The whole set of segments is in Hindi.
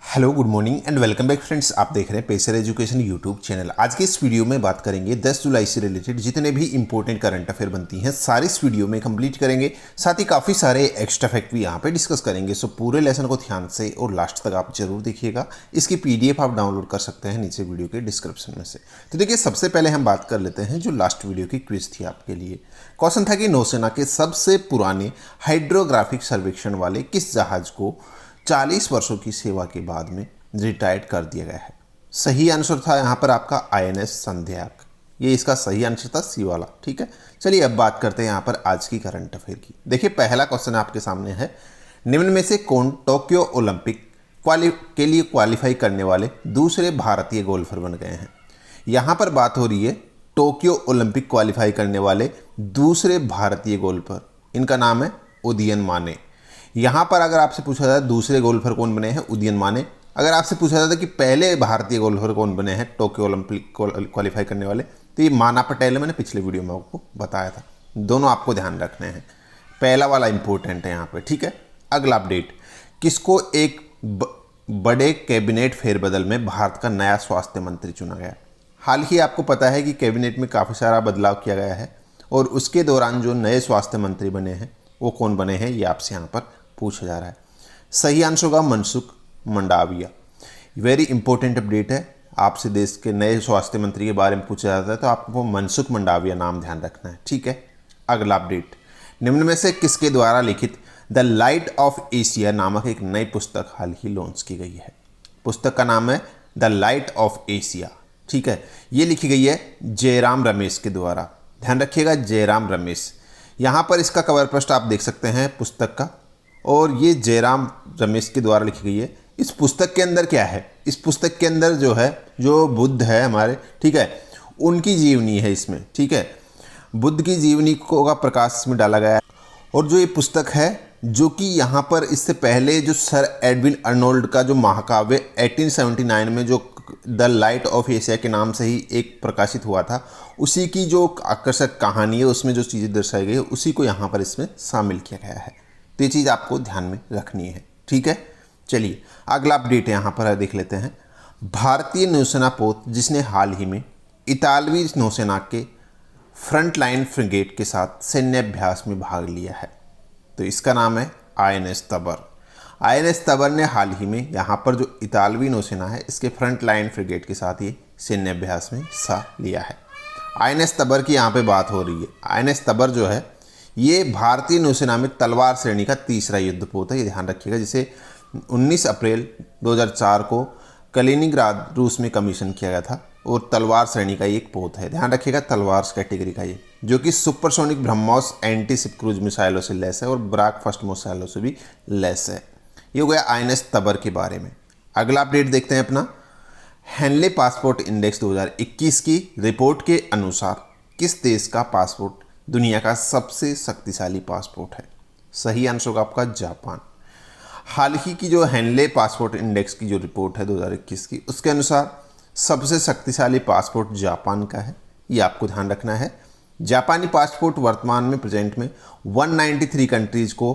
Hello good morning and welcome back friends. आप देख रहे हैं पेसर एजुकेशन यूट्यूब चैनल। आज के इस वीडियो में बात करेंगे 10 जुलाई से रिलेटेड जितने भी इंपॉर्टेंट करंट अफेयर बनती हैं सारी इस वीडियो में कंप्लीट करेंगे। साथ ही काफ़ी सारे एक्स्ट्रा फैक्ट भी यहाँ पे डिस्कस करेंगे। सो पूरे लेसन को ध्यान से और लास्ट तक आप जरूर देखिएगा। इसकी PDF आप डाउनलोड कर सकते हैं नीचे वीडियो के डिस्क्रिप्शन में से। तो देखिए, सबसे पहले हम बात कर लेते हैं जो लास्ट वीडियो की क्विज थी आपके लिए। क्वेश्चन था कि नौसेना के सबसे पुराने हाइड्रोग्राफिक सर्वेक्षण वाले किस जहाज को 40 वर्षों की सेवा के बाद में रिटायर्ड कर दिया गया है। सही आंसर था यहाँ पर आपका INS संध्याक। ये इसका सही आंसर था सी वाला। ठीक है, चलिए अब बात करते हैं यहाँ पर आज की करंट अफेयर की। देखिए, पहला क्वेश्चन आपके सामने है, निम्न में से कौन टोक्यो ओलंपिक के लिए क्वालिफाई करने वाले दूसरे भारतीय गोल्फर बन गए हैं। यहाँ पर बात हो रही है टोक्यो ओलंपिक क्वालिफाई करने वाले दूसरे भारतीय गोल्फर। इनका नाम है उदयन माने। यहाँ पर अगर आपसे पूछा जाए दूसरे गोल्फर कौन बने हैं, उदयन माने। अगर आपसे पूछा जाता कि पहले भारतीय गोल्फर कौन बने हैं टोक्यो ओलंपिक क्वालिफाई करने वाले, तो ये माना पटेल है। मैंने पिछले वीडियो में आपको बताया था। दोनों आपको ध्यान रखने हैं, पहला वाला इंपॉर्टेंट है यहाँ पे। ठीक है, अगला अपडेट, किसको एक बड़े कैबिनेट फेरबदल में भारत का नया स्वास्थ्य मंत्री चुना गया। हाल ही आपको पता है कि कैबिनेट में काफ़ी सारा बदलाव किया गया है और उसके दौरान जो नए स्वास्थ्य मंत्री बने हैं वो कौन बने हैं, ये आपसे यहाँ पर पूछा जा रहा है। सही आंसर होगा Mansukh Mandaviya. Very important update है। आपसे देश के नए स्वास्थ्य मंत्री के बारे में पूछा जाता है तो आपको मनसुख मंडाविया नाम ध्यान रखना है। ठीक है, अगला अपडेट, निम्न में से किसके द्वारा लिखित द लाइट ऑफ एशिया नामक एक नई पुस्तक हाल ही लॉन्च की गई है। पुस्तक का नाम है द लाइट ऑफ एशिया। ठीक है, ये लिखी गई है जयराम रमेश के द्वारा। ध्यान रखिएगा, जयराम रमेश। यहाँ पर इसका कवर पृष्ठ आप देख सकते हैं पुस्तक का, और ये जयराम रमेश के द्वारा लिखी गई है। इस पुस्तक के अंदर क्या है, इस पुस्तक के अंदर जो है, जो बुद्ध है हमारे, ठीक है, उनकी जीवनी है इसमें। ठीक है, बुद्ध की जीवनी को का प्रकाश इसमें डाला गया है। और जो ये पुस्तक है, जो कि यहाँ पर इससे पहले जो सर एडविन अर्नोल्ड का जो महाकाव्य 1879 में जो द लाइट ऑफ एशिया के नाम से ही एक प्रकाशित हुआ था, उसी की जो आकर्षक कहानी है, उसमें जो चीज़ें दर्शाई गई है, उसी को यहाँ पर इसमें शामिल किया गया है। तो ये चीज़ आपको ध्यान में रखनी है। ठीक है, चलिए अगला अपडेट यहाँ पर देख लेते हैं। भारतीय नौसेना पोत जिसने हाल ही में इतालवी नौसेना के फ्रंटलाइन फ्रिगेट के साथ सैन्य अभ्यास में भाग लिया है, तो इसका नाम है INS तबर। INS तबर ने हाल ही में यहाँ पर जो इतालवी नौसेना है इसके फ्रंटलाइन फ्रिगेट के साथ ये सैन्य अभ्यास में हिस्सा लिया है। INS तबर की यहाँ पे बात हो रही है। INS तबर जो है ये भारतीय नौसेना में तलवार श्रेणी का तीसरा युद्धपोत है। ये ध्यान रखिएगा, जिसे 19 अप्रैल 2004 को कलिनिंग्राद रूस में कमीशन किया गया था और तलवार श्रेणी का एक पोत है। ध्यान रखिएगा, तलवार कैटेगरी का ये, जो कि supersonic BrahMos anti ship cruise मिसाइलों से लैस है और ब्राक फर्स्ट मिसाइलों से भी लैस है। ये हो गया INS तबर के बारे में। अगला अपडेट देखते हैं अपना। हेनले पासपोर्ट इंडेक्स 2021 की रिपोर्ट के अनुसार किस देश का पासपोर्ट दुनिया का सबसे शक्तिशाली पासपोर्ट है। सही आंसर होगा आपका जापान। हाल ही की जो हेनले पासपोर्ट इंडेक्स की जो रिपोर्ट है 2021 की, उसके अनुसार सबसे शक्तिशाली पासपोर्ट जापान का है। ये आपको ध्यान रखना है। जापानी पासपोर्ट वर्तमान में प्रेजेंट में 193 कंट्रीज को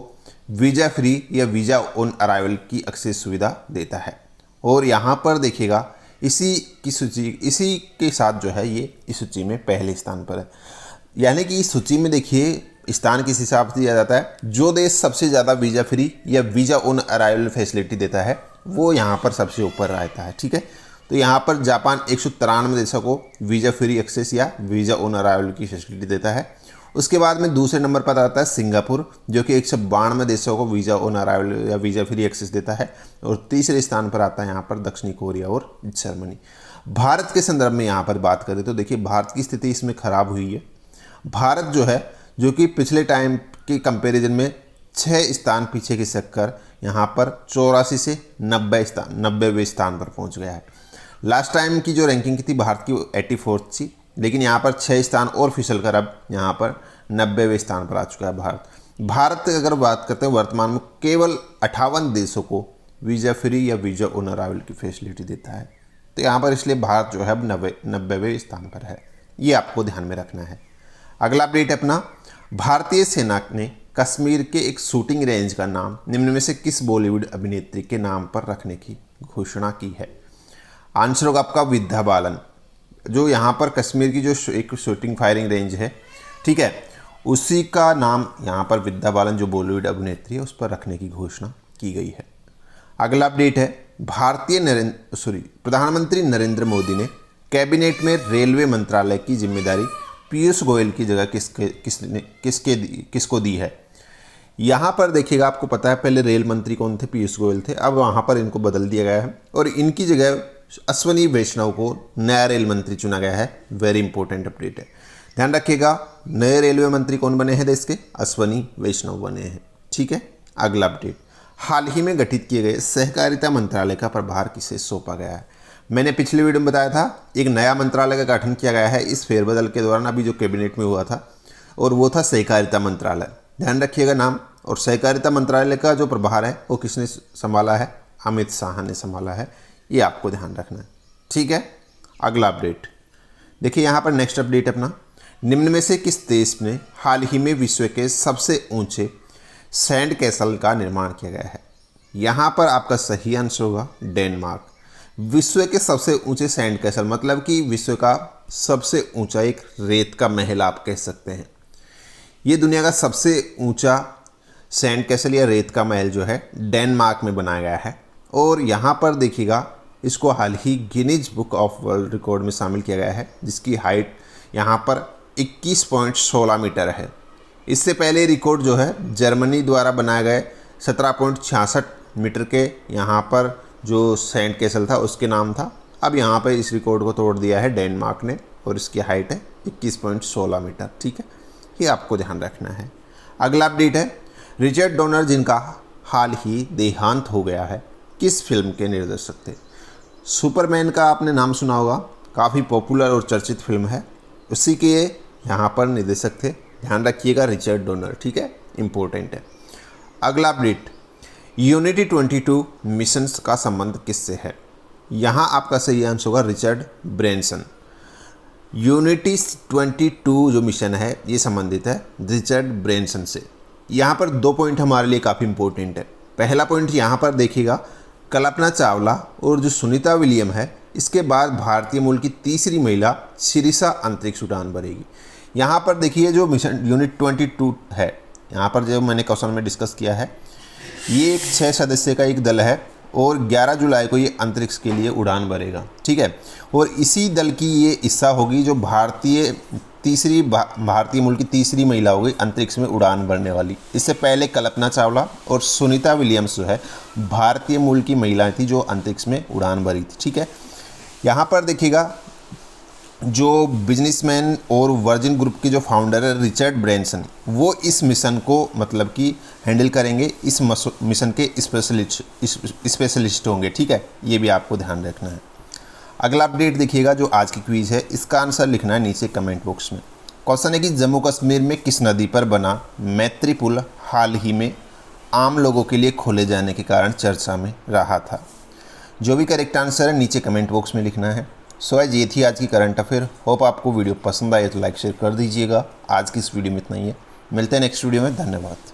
वीज़ा फ्री या वीज़ा ऑन अराइवल की एक्सेस सुविधा देता है। और यहाँ पर देखिएगा, इसी के साथ जो है ये इस सूची में पहले स्थान पर है। यानी कि इस सूची में देखिए स्थान किस हिसाब से दिया जाता है, जो देश सबसे ज़्यादा वीज़ा फ्री या वीज़ा ऑन अराइवल फैसिलिटी देता है वो यहाँ पर सबसे ऊपर रहता है। ठीक है, तो यहाँ पर जापान 193 देशों को वीज़ा फ्री एक्सेस या वीज़ा ऑन अराइवल की फैसिलिटी देता है। उसके बाद में दूसरे नंबर पर आता है सिंगापुर, जो कि 192 देशों को वीज़ा ऑन अराइवल या वीज़ा फ्री एक्सेस देता है। और तीसरे स्थान पर आता है यहाँ पर दक्षिणी कोरिया और जर्मनी। भारत के संदर्भ में यहाँ पर बात करें तो देखिए, भारत की स्थिति इसमें खराब हुई है। भारत जो है, जो कि पिछले टाइम के कंपैरिजन में 6 स्थान पीछे की शक्कर यहाँ पर 84 से 90वें स्थान पर पहुँच गया है। लास्ट टाइम की जो रैंकिंग की थी भारत की 84 थी, लेकिन यहाँ पर 6 स्थान और फिसल कर अब यहाँ पर 90वें स्थान पर आ चुका है भारत अगर बात करते हैं, वर्तमान में केवल 58 देशों को वीज़ा फ्री या वीज़ा ऑन अराइवल की फैसिलिटी देता है। तो यहाँ पर इसलिए भारत जो है अब 90वें स्थान पर है। ये आपको ध्यान में रखना है। अगला अपडेट है अपना, भारतीय सेना ने कश्मीर के एक शूटिंग रेंज का नाम निम्न में से किस बॉलीवुड अभिनेत्री के नाम पर रखने की घोषणा की है। आंसर होगा आपका विद्या बालन, जो यहाँ पर कश्मीर की जो एक शूटिंग फायरिंग रेंज है, ठीक है, उसी का नाम यहाँ पर विद्या बालन जो बॉलीवुड अभिनेत्री है उस पर रखने की घोषणा की गई है। अगला अपडेट है प्रधानमंत्री नरेंद्र मोदी ने कैबिनेट में रेलवे मंत्रालय की जिम्मेदारी पीयूष गोयल की जगह किसको दी है। यहाँ पर देखिएगा, आपको पता है पहले रेल मंत्री कौन थे, पीयूष गोयल थे, अब वहाँ पर इनको बदल दिया गया है और इनकी जगह अश्वनी वैष्णव को नया रेल मंत्री चुना गया है। वेरी इंपॉर्टेंट अपडेट है, ध्यान रखिएगा। नए रेलवे मंत्री कौन बने हैं देश के, अश्वनी वैष्णव बने हैं, ठीक है। अगला अपडेट, हाल ही में गठित किए गए सहकारिता मंत्रालय का प्रभार किसे सौंपा गया है। मैंने पिछले वीडियो में बताया था एक नया मंत्रालय का गठन किया गया है इस फेरबदल के दौरान, अभी जो कैबिनेट में हुआ था, और वो था सहकारिता मंत्रालय। ध्यान रखिएगा नाम। और सहकारिता मंत्रालय का जो प्रभार है वो किसने संभाला है, अमित शाह ने संभाला है, ये आपको ध्यान रखना है, ठीक है। अगला अपडेट देखिए, यहाँ पर नेक्स्ट अपडेट अपना, निम्न में से किस देश ने हाल ही में विश्व के सबसे ऊंचे सैंड कैसल का निर्माण किया गया है। यहाँ पर आपका सही आंसर होगा डेनमार्क। विश्व के सबसे ऊंचे सैंड कैसल मतलब कि विश्व का सबसे ऊंचा एक रेत का महल आप कह सकते हैं। ये दुनिया का सबसे ऊंचा सैंड कैसल या रेत का महल जो है डेनमार्क में बनाया गया है और यहाँ पर देखिएगा इसको हाल ही Guinness book of world record में शामिल किया गया है, जिसकी हाइट यहाँ पर 21.16 मीटर है। इससे पहले रिकॉर्ड जो है जर्मनी द्वारा बनाए गए 17.66 मीटर के यहाँ पर जो सैंड कैसल था उसके नाम था। अब यहाँ पर इस रिकॉर्ड को तोड़ दिया है डेनमार्क ने और इसकी हाइट है 21.16 मीटर, ठीक है, ये आपको ध्यान रखना है। अगला अपडेट है, रिचर्ड डोनर जिनका हाल ही देहांत हो गया है, किस फिल्म के निर्देशक थे। सुपरमैन का आपने नाम सुना होगा, काफ़ी पॉपुलर और चर्चित फिल्म है, उसी के यहाँ पर निर्देशक थे। ध्यान रखिएगा रिचर्ड डोनर, ठीक है, इंपॉर्टेंट है। अगला अपडेट, यूनिटी 22 मिशन का संबंध किससे है। यहाँ आपका सही आंसर होगा रिचर्ड ब्रैनसन। यूनिटी 22 जो मिशन है ये संबंधित है रिचर्ड ब्रैनसन से। यहाँ पर 2 पॉइंट हमारे लिए काफ़ी इंपॉर्टेंट है। पहला पॉइंट यहाँ पर देखिएगा, कल्पना चावला और जो सुनीता विलियम है इसके बाद भारतीय मूल की तीसरी महिला शिरीषा अंतरिक्ष उड़ान भरेगी। यहाँ पर देखिए जो मिशन यूनिट 22 है, यहाँ पर जो मैंने क्वेश्चन में डिस्कस किया है, ये एक 6 सदस्य का एक दल है और 11 जुलाई को ये अंतरिक्ष के लिए उड़ान भरेगा, ठीक है। और इसी दल की ये हिस्सा होगी जो भारतीय मूल की तीसरी महिला होगी अंतरिक्ष में उड़ान भरने वाली। इससे पहले कल्पना चावला और सुनीता विलियम्स जो है भारतीय मूल की महिलाएं थी जो अंतरिक्ष में उड़ान भरी थी, ठीक है। यहाँ पर देखिएगा जो बिजनेसमैन और वर्जिन ग्रुप के जो फाउंडर है रिचर्ड ब्रैनसन, वो इस मिशन को मतलब कि हैंडल करेंगे, इस मिशन के स्पेशलिस्ट होंगे, ठीक है, ये भी आपको ध्यान रखना है। अगला अपडेट देखिएगा जो आज की क्विज़ है, इसका आंसर लिखना है नीचे कमेंट बॉक्स में। क्वेश्चन है कि जम्मू कश्मीर में किस नदी पर बना मैत्री पुल हाल ही में आम लोगों के लिए खोले जाने के कारण चर्चा में रहा था। जो भी करेक्ट आंसर है नीचे कमेंट बॉक्स में लिखना है। सो आज ये थी आज की करंट अफेयर। होप आपको वीडियो पसंद आए तो लाइक शेयर कर दीजिएगा। आज की इस वीडियो में इतना ही है, मिलते हैं नेक्स्ट वीडियो में, धन्यवाद।